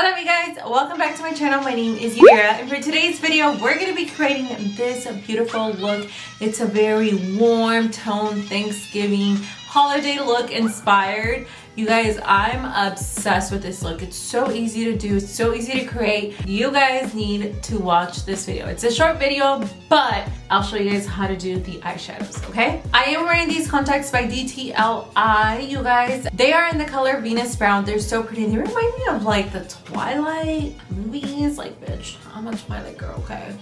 Hola Amigas, welcome back to my channel. My name is Yura, and for today's video we're going to be creating this beautiful look. It's a very warm tone Thanksgiving holiday look inspired. You guys, I'm obsessed with this look. It's so easy to do, it's so easy to create. You guys need to watch this video. It's a short video, but I'll show you guys how to do the eyeshadows, okay? I am wearing these contacts by DTLI, you guys. They are in the color Venus Brown. They're so pretty. They remind me of like the Twilight movies. Like, bitch, I'm a Twilight girl, okay?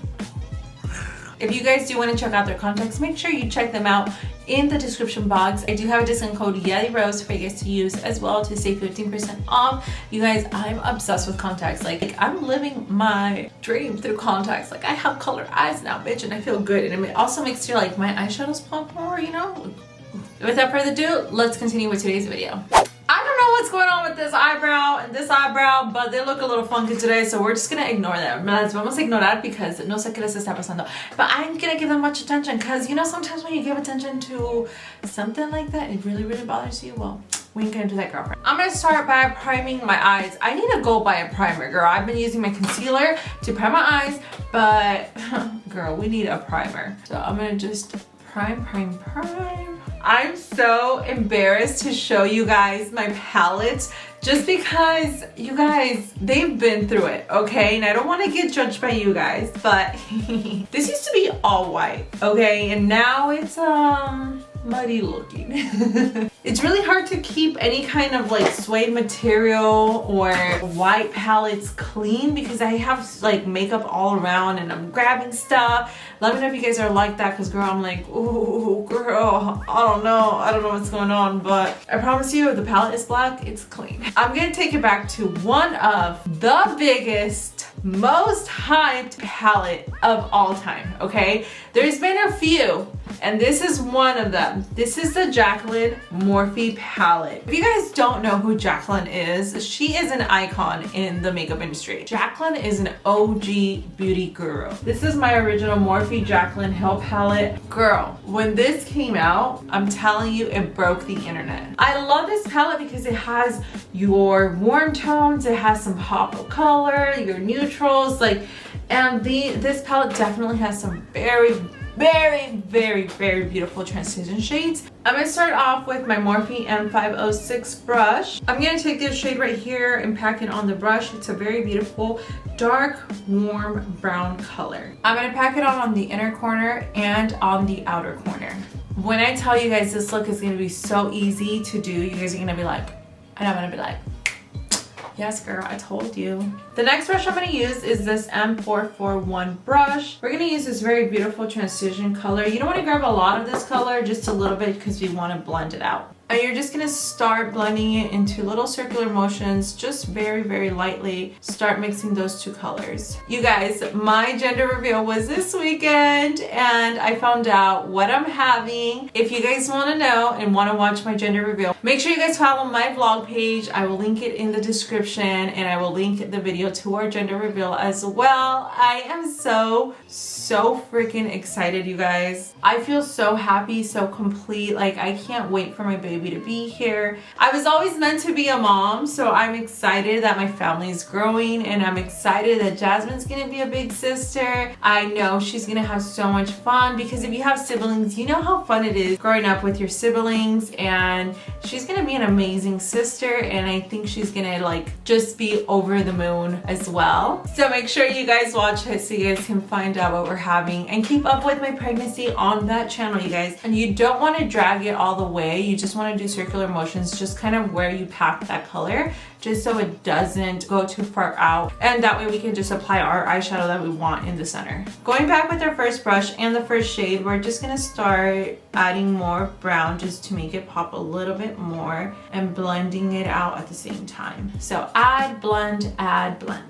If you guys do want to check out their contacts, make sure you check them out in the description box. I do have a discount code YELLYROSE for you guys to use as well to save 15% off. You guys, I'm obsessed with contacts. Like I'm living my dream through contacts. Like I have colored eyes now, bitch, and I feel good. And it also makes you like my eyeshadows pop more, you know? Without further ado, let's continue with today's video. I don't know what's going on with this eyebrow and this eyebrow, but they look a little funky today, so we're just gonna ignore them. Vamos a ignorar because no sé qué les está pasando. But I'm gonna give them much attention because, you know, sometimes when you give attention to something like that, it really, really bothers you. Well, we ain't gonna do that, girlfriend. I'm gonna start by priming my eyes. I need to go buy a primer, girl. I've been using my concealer to prime my eyes, but girl, we need a primer. So I'm gonna just prime. I'm so embarrassed to show you guys my palettes just because you guys, they've been through it, okay? And I don't want to get judged by you guys, but this used to be all white, okay? And now it's muddy looking. It's really hard to keep any kind of like suede material or white palettes clean because I have like makeup all around and I'm grabbing stuff. Let me know if you guys are like that because girl, I'm like, ooh, girl, I don't know what's going on, but I promise you if the palette is black, it's clean. I'm gonna take it back to one of the biggest, most hyped palette of all time, okay? There's been a few, and this is one of them. This is the Jaclyn Morphe palette. If you guys don't know who Jaclyn is, she is an icon in the makeup industry. Jaclyn is an OG beauty guru. This is my original Morphe Jaclyn Hill palette. Girl, when this came out, I'm telling you, it broke the internet. I love this palette because it has your warm tones, it has some pop of color, your neutrals, like, and this palette definitely has some very beautiful transition shades. I'm gonna start off with my Morphe M506 brush. I'm gonna take this shade right here and pack it on the brush. It's a very beautiful, dark, warm brown color. I'm gonna pack it on the inner corner and on the outer corner. When I tell you guys this look is gonna be so easy to do, you guys are gonna be like, and I'm gonna be like, yes, girl, I told you. The next brush I'm going to use is this M441 brush. We're going to use this very beautiful transition color. You don't want to grab a lot of this color, just a little bit because we want to blend it out. And you're just going to start blending it into little circular motions, just very lightly. Start mixing those two colors. You guys, my gender reveal was this weekend and I found out what I'm having. If you guys want to know and want to watch my gender reveal, make sure you guys follow my vlog page. I will link it in the description and I will link the video to our gender reveal as well. I am so freaking excited, you guys. I feel so happy, so complete. Like I can't wait for my baby to be here. I was always meant to be a mom, so I'm excited that my family is growing and I'm excited that Jasmine's gonna be a big sister. I know she's gonna have so much fun because if you have siblings, you know how fun it is growing up with your siblings, and she's gonna be an amazing sister, and I think she's gonna like just be over the moon as well. So make sure you guys watch it so you guys can find out what we're having and keep up with my pregnancy on that channel, you guys. And you don't want to drag it all the way, you just want to do circular motions, just kind of where you pack that color, just so it doesn't go too far out, and that way we can just apply our eyeshadow that we want in the center. Going back with our first brush and the first shade, we're just gonna start adding more brown just to make it pop a little bit more and blending it out at the same time. So add, blend.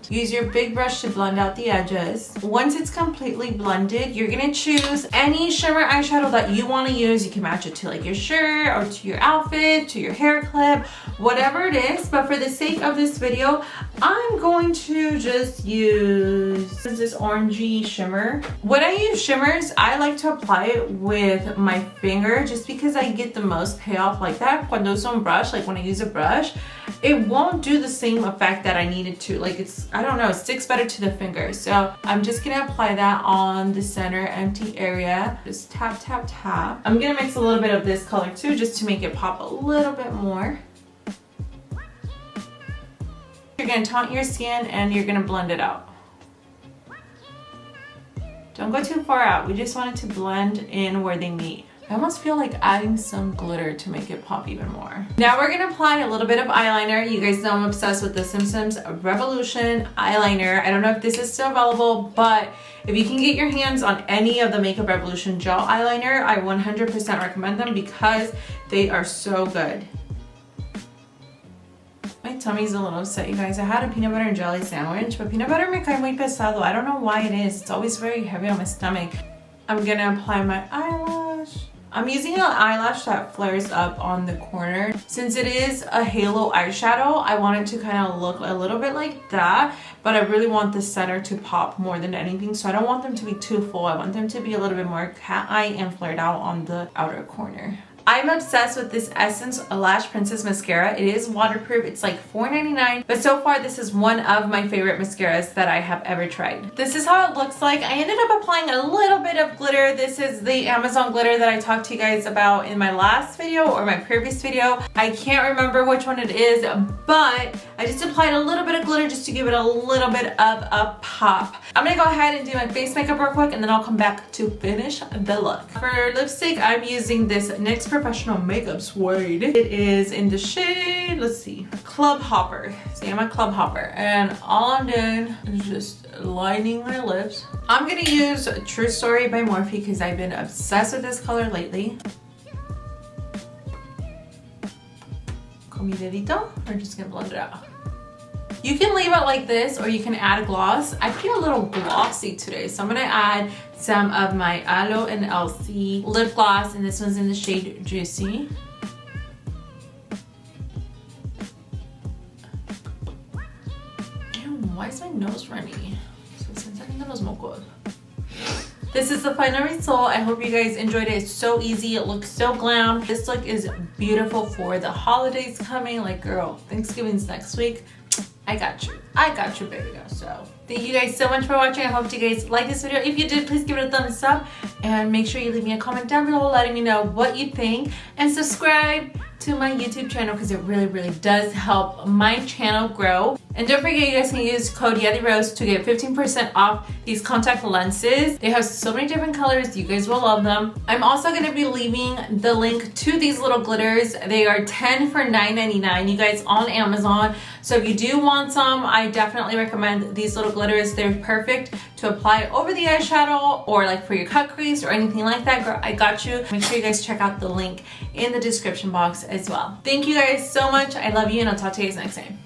Use your big brush to blend out the edges. Once it's completely blended, you're gonna choose any shimmer eyeshadow that you want to use. You can match it to like your shirt or to your outfit, to your hair clip, whatever it is, but for this sake of this video, I'm going to just use this orangey shimmer. When I use shimmers, I like to apply it with my finger just because I get the most payoff like that. Cuando uso un brush, like when I use a brush, it won't do the same effect that I need it to. Like I don't know, it sticks better to the finger. So I'm just gonna apply that on the center empty area. Just tap, tap, tap. I'm gonna mix a little bit of this color too, just to make it pop a little bit more. You're gonna taunt your skin and you're gonna blend it out. Don't go too far out. We just want it to blend in where they meet. I almost feel like adding some glitter to make it pop even more. Now we're gonna apply a little bit of eyeliner. You guys know I'm obsessed with the Simpsons Revolution eyeliner. I don't know if this is still available, but if you can get your hands on any of the Makeup Revolution gel eyeliner, I 100% recommend them because they are so good. My tummy's a little upset, you guys. I had a peanut butter and jelly sandwich, but peanut butter me cae muy pesado. I don't know why it is. It's always very heavy on my stomach. I'm gonna apply my eyelash. I'm using an eyelash that flares up on the corner. Since it is a halo eyeshadow, I want it to kind of look a little bit like that, but I really want the center to pop more than anything, so I don't want them to be too full. I want them to be a little bit more cat eye and flared out on the outer corner. I'm obsessed with this Essence Lash Princess mascara. It is waterproof. It's like $4.99, but so far this is one of my favorite mascaras that I have ever tried. This is how it looks like. I ended up applying a little bit of glitter. This is the Amazon glitter that I talked to you guys about in my last video or my previous video. I can't remember which one it is, but I just applied a little bit of glitter just to give it a little bit of a pop. I'm gonna go ahead and do my face makeup real quick and then I'll come back to finish the look. For lipstick, I'm using this NYX Professional Makeup Suede. It is in the shade, let's see, Club Hopper. See, I'm a Club Hopper. And all I'm doing is just lining my lips. I'm gonna use True Story by Morphe because I've been obsessed with this color lately. Con mi dedito, we're just gonna blend it out. You can leave it like this or you can add a gloss. I feel a little glossy today, so I'm gonna add some of my Aloe and Elsie lip gloss, and this one's in the shade Juicy. Ew, why is my nose runny? This is the final result. I hope you guys enjoyed it. It's so easy. It looks so glam. This look is beautiful for the holidays coming. Like, girl, Thanksgiving's next week. I got you, baby girl. So thank you guys so much for watching. I hope you guys liked this video. If you did, please give it a thumbs up and make sure you leave me a comment down below letting me know what you think, and subscribe to my YouTube channel because it really does help my channel grow. And don't forget, you guys can use code YetiRose to get 15% off these contact lenses. They have so many different colors. You guys will love them. I'm also going to be leaving the link to these little glitters. They are 10 for $9.99, you guys, on Amazon. So if you do want some, I definitely recommend these little glitters. They're perfect to apply over the eyeshadow or like for your cut crease or anything like that. Girl, I got you. Make sure you guys check out the link in the description box as well. Thank you guys so much. I love you, and I'll talk to you guys next time.